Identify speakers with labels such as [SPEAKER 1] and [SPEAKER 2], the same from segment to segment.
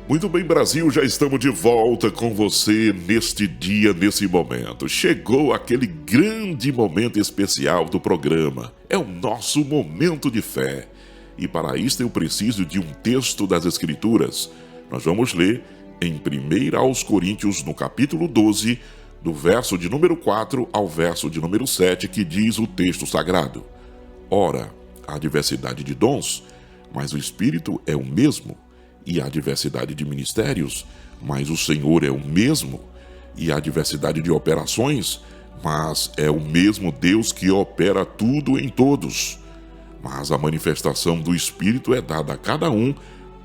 [SPEAKER 1] Muito bem, Brasil, já estamos de volta com você neste dia, nesse momento. Chegou aquele grande momento especial do programa. É o nosso momento de fé. E para isso eu preciso de um texto das Escrituras. Nós vamos ler em 1 aos Coríntios, no capítulo 12, do verso de número 4 ao verso de número 7, que diz o texto sagrado. Ora, há diversidade de dons, mas o Espírito é o mesmo. E há diversidade de ministérios, mas o Senhor é o mesmo. E há diversidade de operações, mas é o mesmo Deus que opera tudo em todos. Mas a manifestação do Espírito é dada a cada um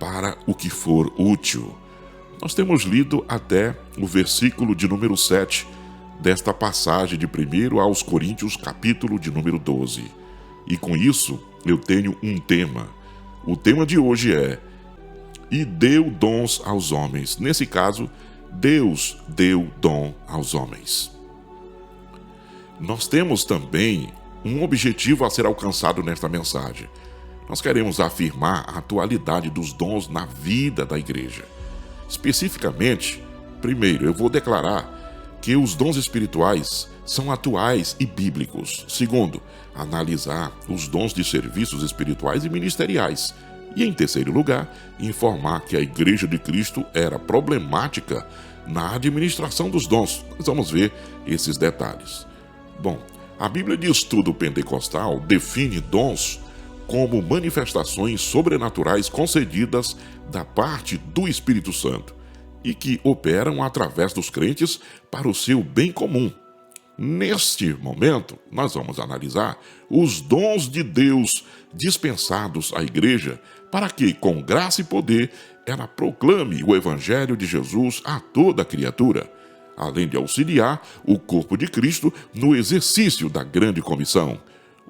[SPEAKER 1] para o que for útil. Nós temos lido até o versículo de número 7 desta passagem de 1 aos Coríntios, capítulo de número 12. E com isso eu tenho um tema. O tema de hoje é: e deu dons aos homens. Nesse caso, Deus deu dom aos homens. Nós temos também um objetivo a ser alcançado nesta mensagem. Nós queremos afirmar a atualidade dos dons na vida da igreja. Especificamente, primeiro, eu vou declarar que os dons espirituais são atuais e bíblicos. Segundo, analisar os dons de serviços espirituais e ministeriais. E, em terceiro lugar, informar que a Igreja de Cristo era problemática na administração dos dons. Nós vamos ver esses detalhes. Bom, a Bíblia de Estudo Pentecostal define dons como manifestações sobrenaturais concedidas da parte do Espírito Santo e que operam através dos crentes para o seu bem comum. Neste momento, nós vamos analisar os dons de Deus dispensados à igreja para que, com graça e poder, ela proclame o Evangelho de Jesus a toda criatura, além de auxiliar o corpo de Cristo no exercício da grande comissão.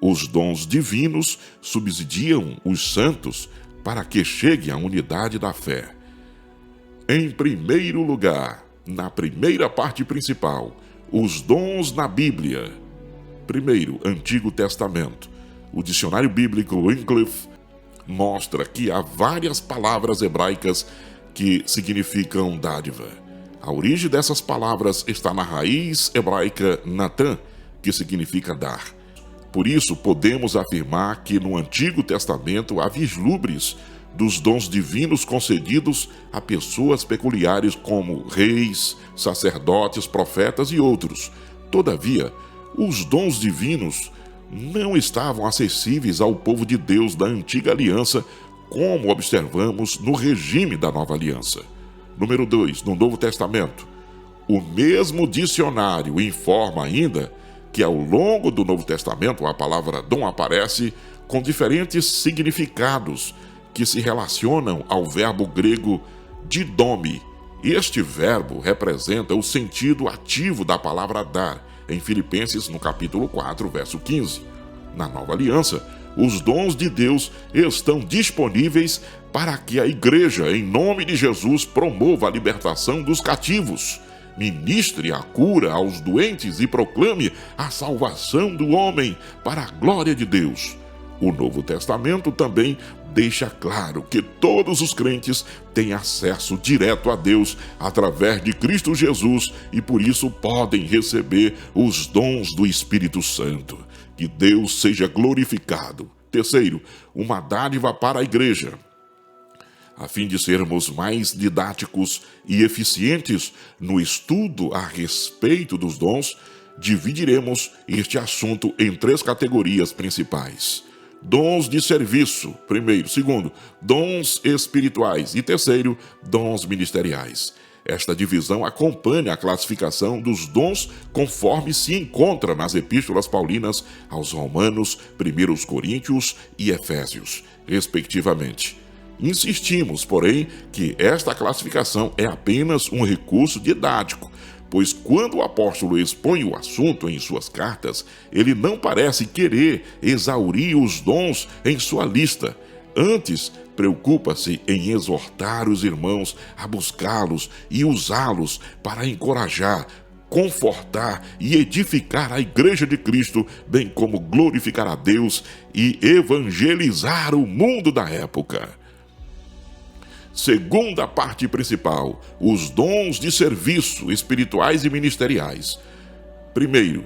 [SPEAKER 1] Os dons divinos subsidiam os santos para que cheguem à unidade da fé. Em primeiro lugar, na primeira parte principal, os dons na Bíblia. Primeiro, Antigo Testamento. O dicionário bíblico Wycliffe mostra que há várias palavras hebraicas que significam dádiva. A origem dessas palavras está na raiz hebraica Natan, que significa dar. Por isso, podemos afirmar que no Antigo Testamento há vislumbres dos dons divinos concedidos a pessoas peculiares como reis, sacerdotes, profetas e outros. Todavia, os dons divinos não estavam acessíveis ao povo de Deus da antiga aliança, como observamos no regime da nova aliança. Número 2, no Novo Testamento. O mesmo dicionário informa ainda que ao longo do Novo Testamento a palavra dom aparece com diferentes significados que se relacionam ao verbo grego didome. Este verbo representa o sentido ativo da palavra dar, em Filipenses, no capítulo 4, verso 15. Na Nova Aliança, os dons de Deus estão disponíveis para que a igreja, em nome de Jesus, promova a libertação dos cativos, ministre a cura aos doentes e proclame a salvação do homem para a glória de Deus. O Novo Testamento também deixa claro que todos os crentes têm acesso direto a Deus através de Cristo Jesus e por isso podem receber os dons do Espírito Santo. Que Deus seja glorificado. Terceiro, uma dádiva para a igreja. A fim de sermos mais didáticos e eficientes no estudo a respeito dos dons, dividiremos este assunto em 3 categorias principais. Dons de serviço, primeiro. Segundo, dons espirituais. E terceiro, dons ministeriais. Esta divisão acompanha a classificação dos dons conforme se encontra nas epístolas paulinas aos Romanos, 1 Coríntios e Efésios, respectivamente. Insistimos, porém, que esta classificação é apenas um recurso didático, pois quando o apóstolo expõe o assunto em suas cartas, ele não parece querer exaurir os dons em sua lista. Antes, preocupa-se em exortar os irmãos a buscá-los e usá-los para encorajar, confortar e edificar a Igreja de Cristo, bem como glorificar a Deus e evangelizar o mundo da época. Segunda parte principal: os dons de serviço espirituais e ministeriais. Primeiro,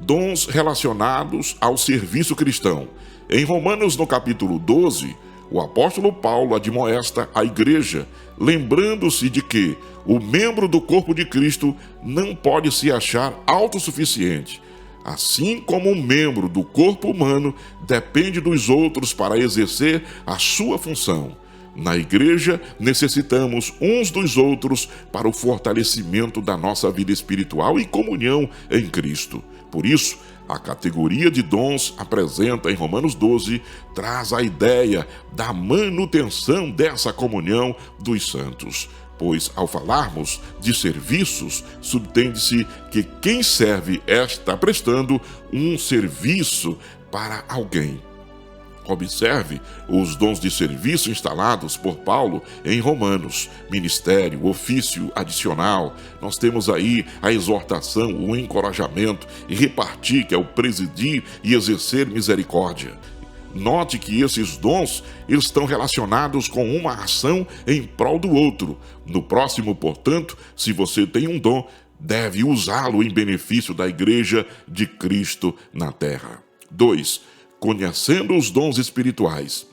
[SPEAKER 1] dons relacionados ao serviço cristão. Em Romanos, no capítulo 12, o apóstolo Paulo admoesta a igreja, lembrando-se de que o membro do corpo de Cristo não pode se achar autossuficiente. Assim como um membro do corpo humano depende dos outros para exercer a sua função. Na igreja, necessitamos uns dos outros para o fortalecimento da nossa vida espiritual e comunhão em Cristo. Por isso, a categoria de dons apresenta em Romanos 12 traz a ideia da manutenção dessa comunhão dos santos. Pois, ao falarmos de serviços, subtende-se que quem serve está prestando um serviço para alguém. Observe os dons de serviço instalados por Paulo em Romanos: ministério, ofício adicional. Nós temos aí a exortação, o encorajamento, e repartir, que é o presidir e exercer misericórdia. Note que esses dons estão relacionados com uma ação em prol do outro. No próximo, portanto, se você tem um dom, deve usá-lo em benefício da Igreja de Cristo na terra. 2. Conhecendo os dons espirituais.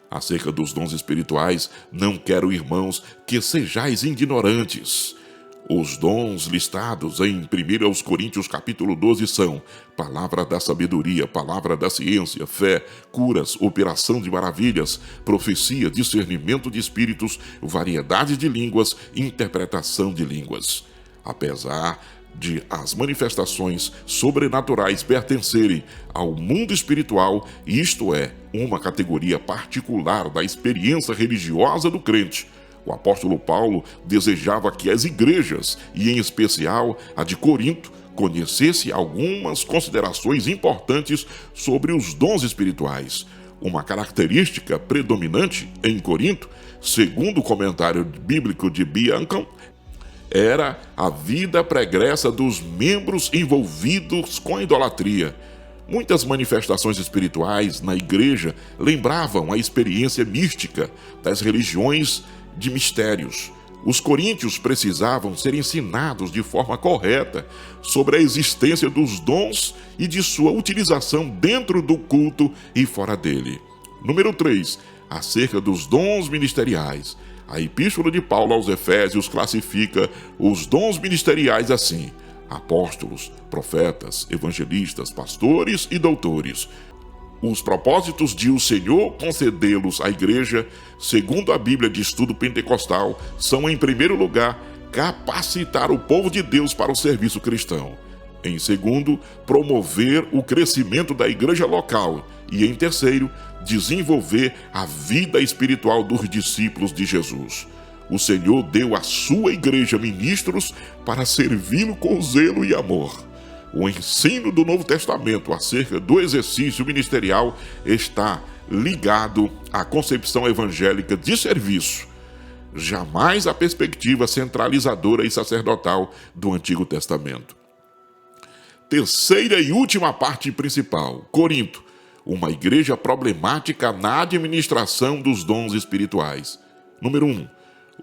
[SPEAKER 1] Acerca dos dons espirituais, não quero, irmãos, que sejais ignorantes. Os dons listados em 1 Coríntios capítulo 12 são palavra da sabedoria, palavra da ciência, fé, curas, operação de maravilhas, profecia, discernimento de espíritos, variedade de línguas, interpretação de línguas. Apesar de as manifestações sobrenaturais pertencerem ao mundo espiritual, isto é, uma categoria particular da experiência religiosa do crente, o apóstolo Paulo desejava que as igrejas, e em especial a de Corinto, conhecesse algumas considerações importantes sobre os dons espirituais. Uma característica predominante em Corinto, segundo o comentário bíblico de Bianca, era a vida pregressa dos membros envolvidos com a idolatria. Muitas manifestações espirituais na igreja lembravam a experiência mística das religiões de mistérios. Os coríntios precisavam ser ensinados de forma correta sobre a existência dos dons e de sua utilização dentro do culto e fora dele. Número 3. Acerca dos dons ministeriais. A epístola de Paulo aos Efésios classifica os dons ministeriais assim: apóstolos, profetas, evangelistas, pastores e doutores. Os propósitos de o Senhor concedê-los à igreja, segundo a Bíblia de Estudo Pentecostal, são, em primeiro lugar, capacitar o povo de Deus para o serviço cristão. Em segundo, promover o crescimento da igreja local. E em terceiro, desenvolver a vida espiritual dos discípulos de Jesus. O Senhor deu à sua igreja ministros para servi-lo com zelo e amor. O ensino do Novo Testamento acerca do exercício ministerial está ligado à concepção evangélica de serviço, jamais à perspectiva centralizadora e sacerdotal do Antigo Testamento. Terceira e última parte principal: Corinto, uma igreja problemática na administração dos dons espirituais. Número 1.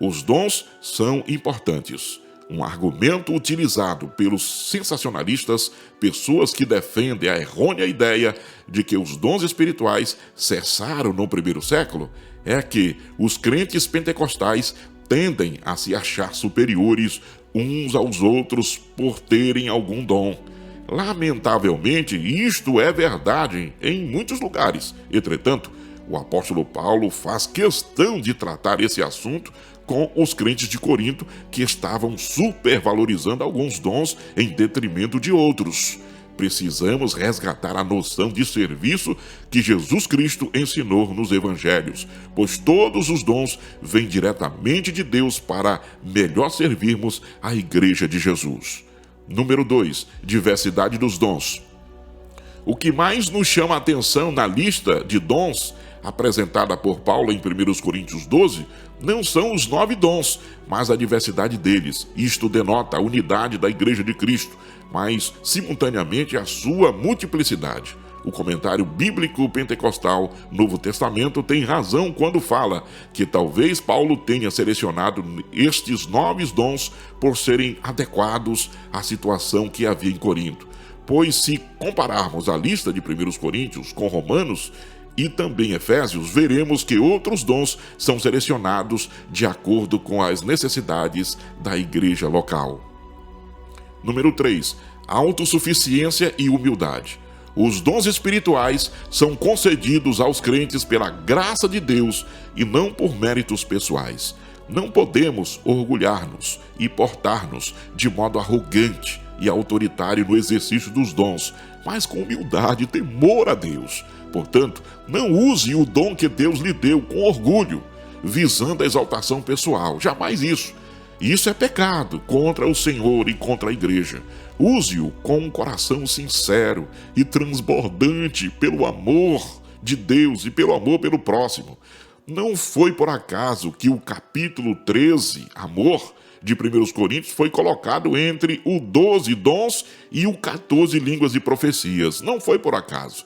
[SPEAKER 1] Os dons são importantes. Um argumento utilizado pelos sensacionalistas, pessoas que defendem a errônea ideia de que os dons espirituais cessaram no primeiro século, é que os crentes pentecostais tendem a se achar superiores uns aos outros por terem algum dom. Lamentavelmente, isto é verdade em muitos lugares. Entretanto, o apóstolo Paulo faz questão de tratar esse assunto com os crentes de Corinto, que estavam supervalorizando alguns dons em detrimento de outros. Precisamos resgatar a noção de serviço que Jesus Cristo ensinou nos evangelhos, pois todos os dons vêm diretamente de Deus para melhor servirmos a igreja de Jesus. Número 2. Diversidade dos dons. O que mais nos chama a atenção na lista de dons apresentada por Paulo em 1 Coríntios 12 não são os 9 dons, mas a diversidade deles. Isto denota a unidade da Igreja de Cristo, mas simultaneamente a sua multiplicidade. O comentário bíblico pentecostal Novo Testamento tem razão quando fala que talvez Paulo tenha selecionado estes novos dons por serem adequados à situação que havia em Corinto. Pois se compararmos a lista de 1 Coríntios com Romanos e também Efésios, veremos que outros dons são selecionados de acordo com as necessidades da igreja local. Número 3. Autossuficiência e humildade. Os dons espirituais são concedidos aos crentes pela graça de Deus e não por méritos pessoais. Não podemos orgulhar-nos e portar-nos de modo arrogante e autoritário no exercício dos dons, mas com humildade e temor a Deus. Portanto, não use o dom que Deus lhe deu com orgulho, visando a exaltação pessoal. Jamais isso. Isso é pecado contra o Senhor e contra a igreja. Use-o com um coração sincero e transbordante pelo amor de Deus e pelo amor pelo próximo. Não foi por acaso que o capítulo 13, amor, de 1 Coríntios foi colocado entre o 12 dons e o 14 línguas e profecias. Não foi por acaso.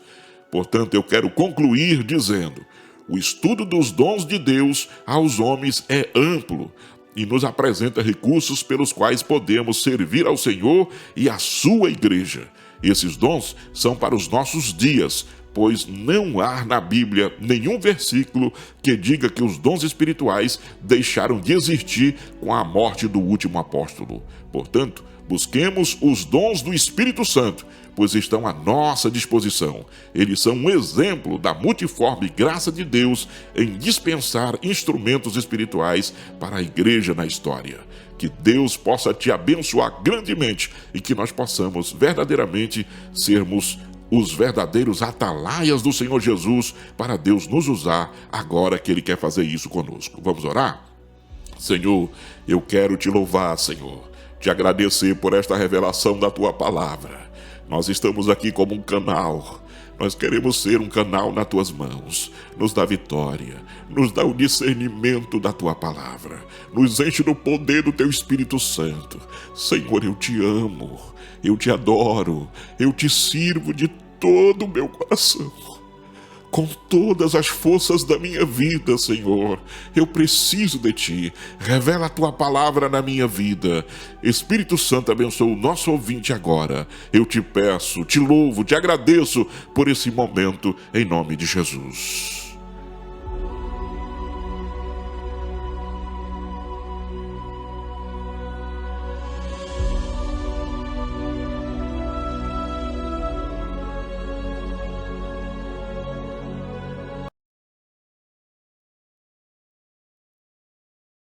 [SPEAKER 1] Portanto, eu quero concluir dizendo: o estudo dos dons de Deus aos homens é amplo e nos apresenta recursos pelos quais podemos servir ao Senhor e à sua igreja. Esses dons são para os nossos dias, pois não há na Bíblia nenhum versículo que diga que os dons espirituais deixaram de existir com a morte do último apóstolo. Portanto, busquemos os dons do Espírito Santo, pois estão à nossa disposição. Eles são um exemplo da multiforme graça de Deus em dispensar instrumentos espirituais para a igreja na história. Que Deus possa te abençoar grandemente e que nós possamos verdadeiramente sermos os verdadeiros atalaias do Senhor Jesus para Deus nos usar agora que Ele quer fazer isso conosco. Vamos orar? Senhor, eu quero te louvar, Senhor, te agradecer por esta revelação da Tua Palavra. Nós estamos aqui como um canal. Nós queremos ser um canal nas Tuas mãos. Nos dá vitória, nos dá o discernimento da Tua Palavra. Nos enche do poder do Teu Espírito Santo. Senhor, eu te amo, eu te adoro, eu te sirvo de todo o meu coração. Com todas as forças da minha vida, Senhor, eu preciso de Ti. Revela a Tua Palavra na minha vida. Espírito Santo, abençoa o nosso ouvinte agora. Eu te peço, te louvo, te agradeço por esse momento, em nome de Jesus.